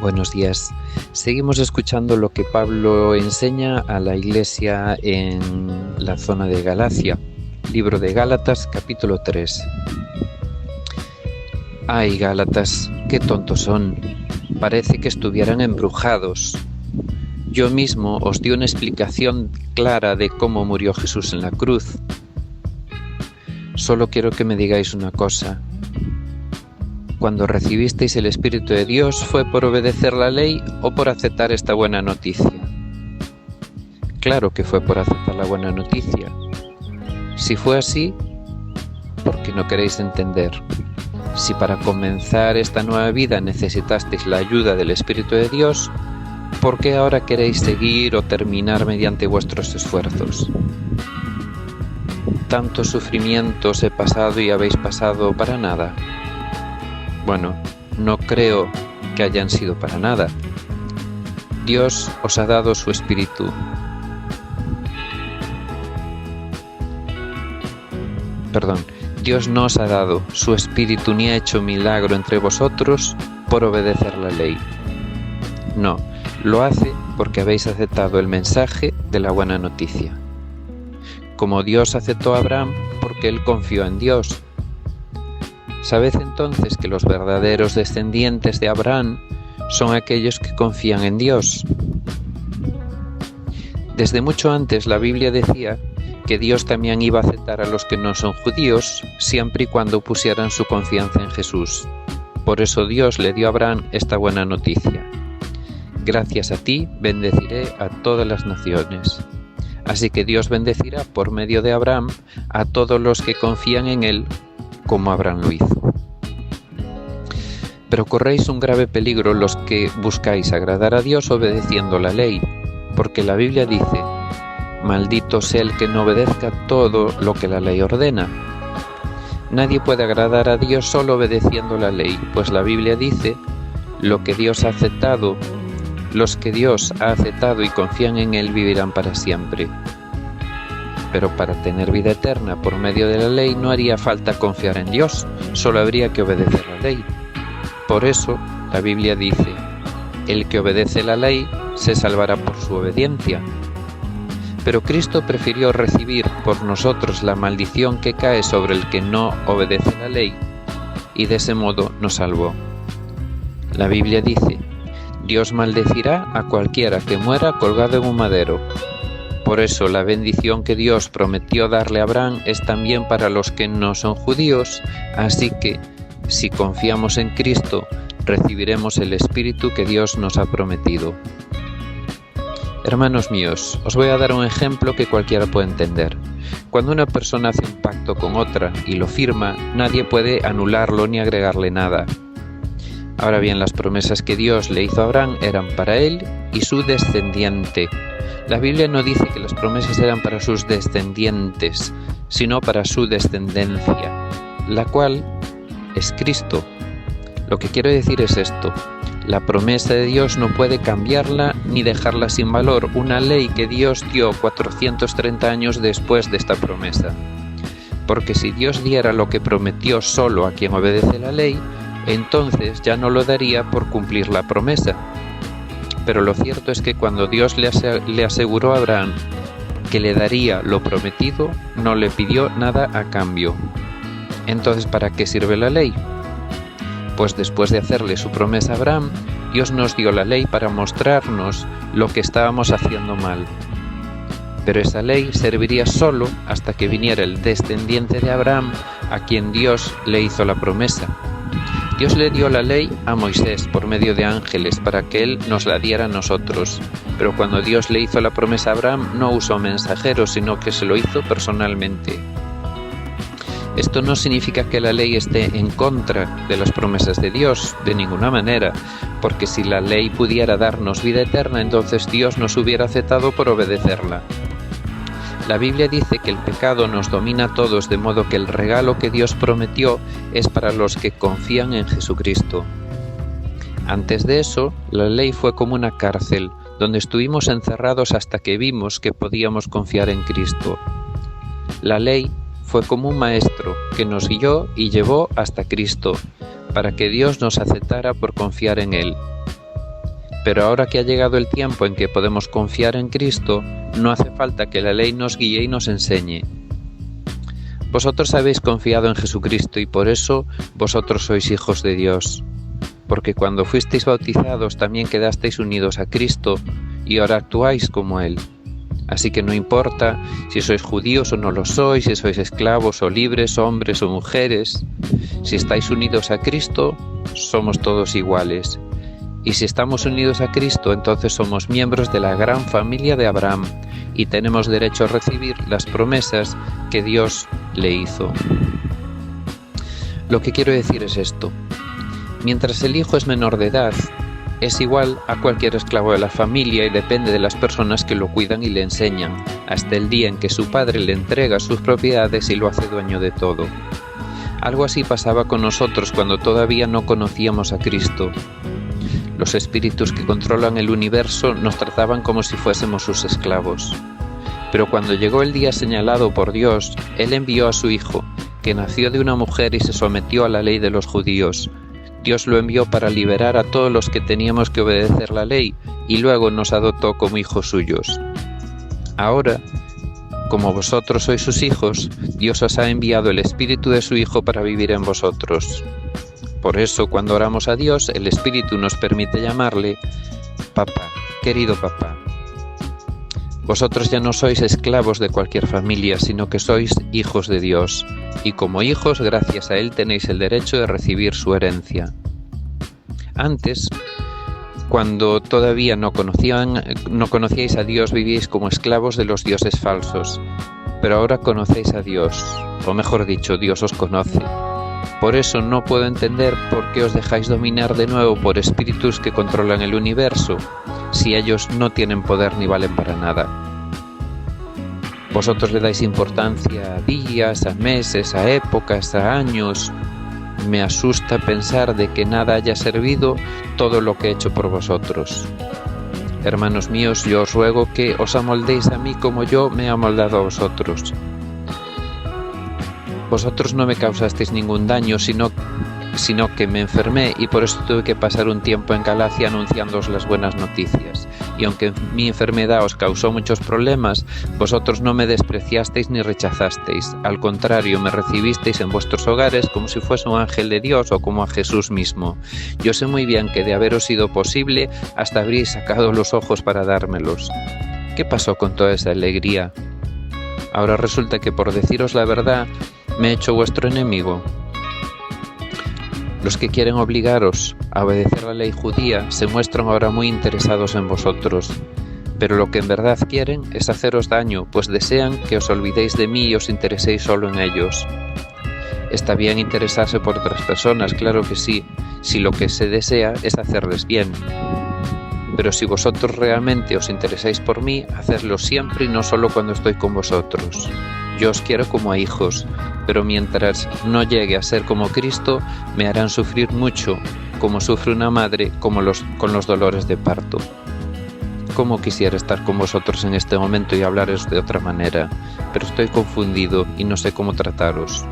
Buenos días. Seguimos escuchando lo que Pablo enseña a la iglesia en la zona de Galacia. Libro de Gálatas, capítulo 3. ¡Ay, Gálatas! ¡Qué tontos son! Parece que estuvieran embrujados. Yo mismo os di una explicación clara de cómo murió Jesús en la cruz. Solo quiero que me digáis una cosa. Cuando recibisteis el Espíritu de Dios, ¿fue por obedecer la ley o por aceptar esta buena noticia? Claro que fue por aceptar la buena noticia. Si fue así, ¿por qué no queréis entender? Si para comenzar esta nueva vida necesitasteis la ayuda del Espíritu de Dios, ¿por qué ahora queréis seguir o terminar mediante vuestros esfuerzos? Tantos sufrimientos he pasado y habéis pasado para nada. Bueno, no creo que hayan sido para nada. Dios os ha dado su Espíritu. Dios no os ha dado su Espíritu ni ha hecho milagro entre vosotros por obedecer la ley. No, lo hace porque habéis aceptado el mensaje de la buena noticia. Como Dios aceptó a Abraham porque él confió en Dios. Sabed entonces que los verdaderos descendientes de Abraham son aquellos que confían en Dios. Desde mucho antes la Biblia decía que Dios también iba a aceptar a los que no son judíos, siempre y cuando pusieran su confianza en Jesús. Por eso Dios le dio a Abraham esta buena noticia. Gracias a ti bendeciré a todas las naciones. Así que Dios bendecirá por medio de Abraham a todos los que confían en él, como Abraham lo hizo. Pero corréis un grave peligro los que buscáis agradar a Dios obedeciendo la ley, porque la Biblia dice: maldito sea el que no obedezca todo lo que la ley ordena. Nadie puede agradar a Dios solo obedeciendo la ley, pues la Biblia dice: lo que Dios ha aceptado, los que Dios ha aceptado y confían en él vivirán para siempre. Pero para tener vida eterna por medio de la ley no haría falta confiar en Dios, solo habría que obedecer la ley. Por eso la Biblia dice: el que obedece la ley se salvará por su obediencia. Pero Cristo prefirió recibir por nosotros la maldición que cae sobre el que no obedece la ley, y de ese modo nos salvó. La Biblia dice: Dios maldecirá a cualquiera que muera colgado en un madero. Por eso la bendición que Dios prometió darle a Abraham es también para los que no son judíos, así que, si confiamos en Cristo, recibiremos el Espíritu que Dios nos ha prometido. Hermanos míos, os voy a dar un ejemplo que cualquiera puede entender. Cuando una persona hace un pacto con otra y lo firma, nadie puede anularlo ni agregarle nada. Ahora bien, las promesas que Dios le hizo a Abraham eran para él y su descendiente. La Biblia no dice que las promesas eran para sus descendientes, sino para su descendencia, la cual es Cristo. Lo que quiero decir es esto: la promesa de Dios no puede cambiarla ni dejarla sin valor, una ley que Dios dio 430 años después de esta promesa. Porque si Dios diera lo que prometió solo a quien obedece la ley, entonces ya no lo daría por cumplir la promesa. Pero lo cierto es que cuando Dios le aseguró a Abraham que le daría lo prometido, no le pidió nada a cambio. Entonces, ¿para qué sirve la ley? Pues después de hacerle su promesa a Abraham, Dios nos dio la ley para mostrarnos lo que estábamos haciendo mal. Pero esa ley serviría solo hasta que viniera el descendiente de Abraham, a quien Dios le hizo la promesa. Dios le dio la ley a Moisés por medio de ángeles para que él nos la diera a nosotros. Pero cuando Dios le hizo la promesa a Abraham, no usó mensajeros, sino que se lo hizo personalmente. Esto no significa que la ley esté en contra de las promesas de Dios, de ninguna manera, porque si la ley pudiera darnos vida eterna, entonces Dios nos hubiera aceptado por obedecerla. La Biblia dice que el pecado nos domina a todos, de modo que el regalo que Dios prometió es para los que confían en Jesucristo. Antes de eso, la ley fue como una cárcel, donde estuvimos encerrados hasta que vimos que podíamos confiar en Cristo. La ley fue como un maestro que nos guió y llevó hasta Cristo, para que Dios nos aceptara por confiar en Él. Pero ahora que ha llegado el tiempo en que podemos confiar en Cristo, no hace falta que la ley nos guíe y nos enseñe. Vosotros habéis confiado en Jesucristo y por eso vosotros sois hijos de Dios. Porque cuando fuisteis bautizados también quedasteis unidos a Cristo y ahora actuáis como Él. Así que no importa si sois judíos o no lo sois, si sois esclavos o libres, hombres o mujeres. Si estáis unidos a Cristo, somos todos iguales. Y si estamos unidos a Cristo, entonces somos miembros de la gran familia de Abraham y tenemos derecho a recibir las promesas que Dios le hizo. Lo que quiero decir es esto. Mientras el hijo es menor de edad, es igual a cualquier esclavo de la familia y depende de las personas que lo cuidan y le enseñan, hasta el día en que su padre le entrega sus propiedades y lo hace dueño de todo. Algo así pasaba con nosotros cuando todavía no conocíamos a Cristo. Los espíritus que controlan el universo nos trataban como si fuésemos sus esclavos. Pero cuando llegó el día señalado por Dios, Él envió a su Hijo, que nació de una mujer y se sometió a la ley de los judíos. Dios lo envió para liberar a todos los que teníamos que obedecer la ley y luego nos adoptó como hijos suyos. Ahora, como vosotros sois sus hijos, Dios os ha enviado el Espíritu de su Hijo para vivir en vosotros. Por eso, cuando oramos a Dios, el Espíritu nos permite llamarle Papá, querido Papá. Vosotros ya no sois esclavos de cualquier familia, sino que sois hijos de Dios, y como hijos, gracias a Él tenéis el derecho de recibir su herencia. Antes, cuando todavía no conocíais a Dios, vivíais como esclavos de los dioses falsos, pero ahora conocéis a Dios, o mejor dicho, Dios os conoce. Por eso no puedo entender por qué os dejáis dominar de nuevo por espíritus que controlan el universo, si ellos no tienen poder ni valen para nada. Vosotros le dais importancia a días, a meses, a épocas, a años. Me asusta pensar de que nada haya servido todo lo que he hecho por vosotros. Hermanos míos, yo os ruego que os amoldéis a mí como yo me he amoldado a vosotros. Vosotros no me causasteis ningún daño, sino que me enfermé y por eso tuve que pasar un tiempo en Galacia anunciándoos las buenas noticias. Y aunque mi enfermedad os causó muchos problemas, vosotros no me despreciasteis ni rechazasteis. Al contrario, me recibisteis en vuestros hogares como si fuese un ángel de Dios o como a Jesús mismo. Yo sé muy bien que de haberos sido posible, hasta habríais sacado los ojos para dármelos. ¿Qué pasó con toda esa alegría? Ahora resulta que por deciros la verdad, me he hecho vuestro enemigo. Los que quieren obligaros a obedecer la ley judía se muestran ahora muy interesados en vosotros, pero lo que en verdad quieren es haceros daño, pues desean que os olvidéis de mí y os intereséis solo en ellos. Está bien interesarse por otras personas, claro que sí, si lo que se desea es hacerles bien. Pero si vosotros realmente os interesáis por mí, hacedlo siempre y no solo cuando estoy con vosotros. Yo os quiero como a hijos, pero mientras no llegue a ser como Cristo, me harán sufrir mucho, como sufre una madre con los dolores de parto. Cómo quisiera estar con vosotros en este momento y hablaros de otra manera, pero estoy confundido y no sé cómo trataros.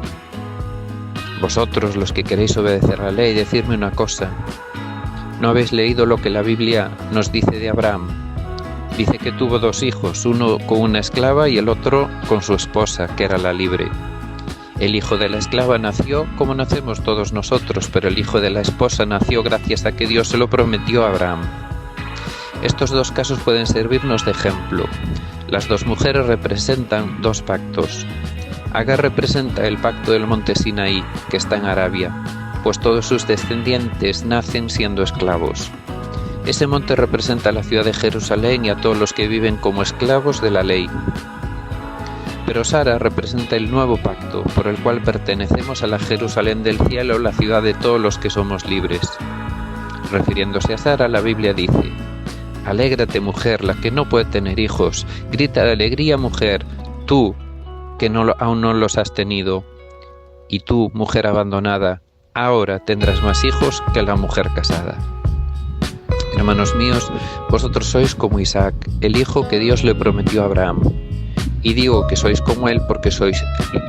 Vosotros, los que queréis obedecer la ley, decidme una cosa. ¿No habéis leído lo que la Biblia nos dice de Abraham? Dice que tuvo 2 hijos, uno con una esclava y el otro con su esposa, que era la libre. El hijo de la esclava nació como nacemos todos nosotros, pero el hijo de la esposa nació gracias a que Dios se lo prometió a Abraham. Estos 2 casos pueden servirnos de ejemplo. Las 2 mujeres representan 2 pactos. Agar representa el pacto del monte Sinaí, que está en Arabia, pues todos sus descendientes nacen siendo esclavos. Ese monte representa la ciudad de Jerusalén y a todos los que viven como esclavos de la ley. Pero Sara representa el nuevo pacto, por el cual pertenecemos a la Jerusalén del cielo, la ciudad de todos los que somos libres. Refiriéndose a Sara, la Biblia dice: «Alégrate, mujer, la que no puede tener hijos. Grita de alegría, mujer, tú, que aún no los has tenido. Y tú, mujer abandonada, ahora tendrás más hijos que la mujer casada». Hermanos míos, vosotros sois como Isaac, el hijo que Dios le prometió a Abraham. Y digo que sois como él porque sois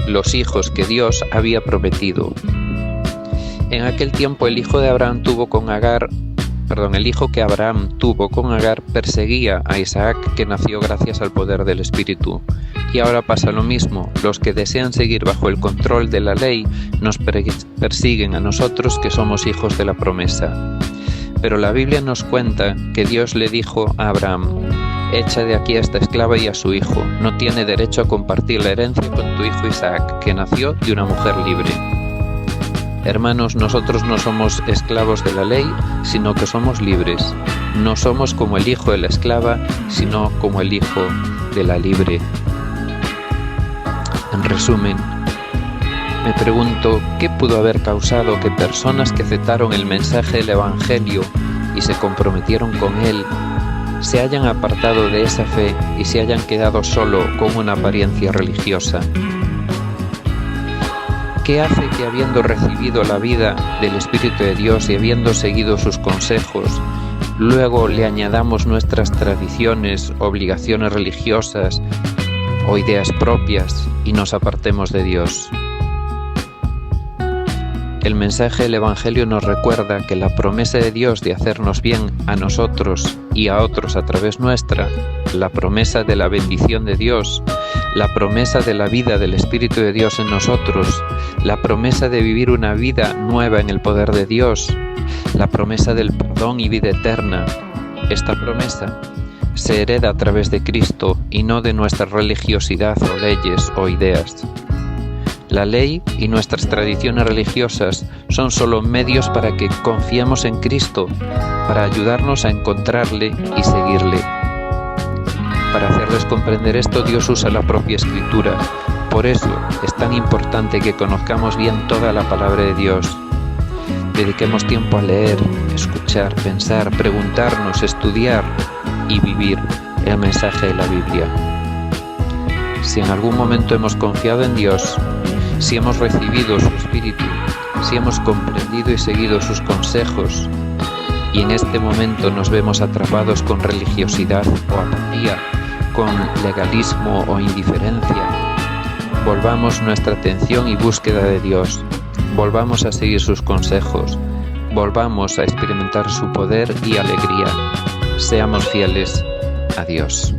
los hijos que Dios había prometido. En aquel tiempo el hijo de Abraham tuvo con Agar el hijo que Abraham tuvo con Agar perseguía a Isaac, que nació gracias al poder del Espíritu. Y ahora pasa lo mismo. Los que desean seguir bajo el control de la ley nos persiguen a nosotros, que somos hijos de la promesa. Pero la Biblia nos cuenta que Dios le dijo a Abraham: echa de aquí a esta esclava y a su hijo. No tiene derecho a compartir la herencia con tu hijo Isaac, que nació de una mujer libre. Hermanos, nosotros no somos esclavos de la ley, sino que somos libres. No somos como el hijo de la esclava, sino como el hijo de la libre. En resumen, me pregunto, ¿qué pudo haber causado que personas que aceptaron el mensaje del Evangelio y se comprometieron con él se hayan apartado de esa fe y se hayan quedado solo con una apariencia religiosa? ¿Qué hace que, habiendo recibido la vida del Espíritu de Dios y habiendo seguido sus consejos, luego le añadamos nuestras tradiciones, obligaciones religiosas o ideas propias y nos apartemos de Dios? El mensaje del Evangelio nos recuerda que la promesa de Dios de hacernos bien a nosotros y a otros a través nuestra, la promesa de la bendición de Dios, la promesa de la vida del Espíritu de Dios en nosotros, la promesa de vivir una vida nueva en el poder de Dios, la promesa del perdón y vida eterna. Esta promesa se hereda a través de Cristo y no de nuestra religiosidad o leyes o ideas. La ley y nuestras tradiciones religiosas son solo medios para que confiemos en Cristo, para ayudarnos a encontrarle y seguirle. Para hacerles comprender esto, Dios usa la propia Escritura. Por eso es tan importante que conozcamos bien toda la palabra de Dios. Dediquemos tiempo a leer, escuchar, pensar, preguntarnos, estudiar y vivir el mensaje de la Biblia. Si en algún momento hemos confiado en Dios, si hemos recibido su Espíritu, si hemos comprendido y seguido sus consejos, y en este momento nos vemos atrapados con religiosidad o apatía, con legalismo o indiferencia, volvamos nuestra atención y búsqueda de Dios, volvamos a seguir sus consejos, volvamos a experimentar su poder y alegría. Seamos fieles a Dios.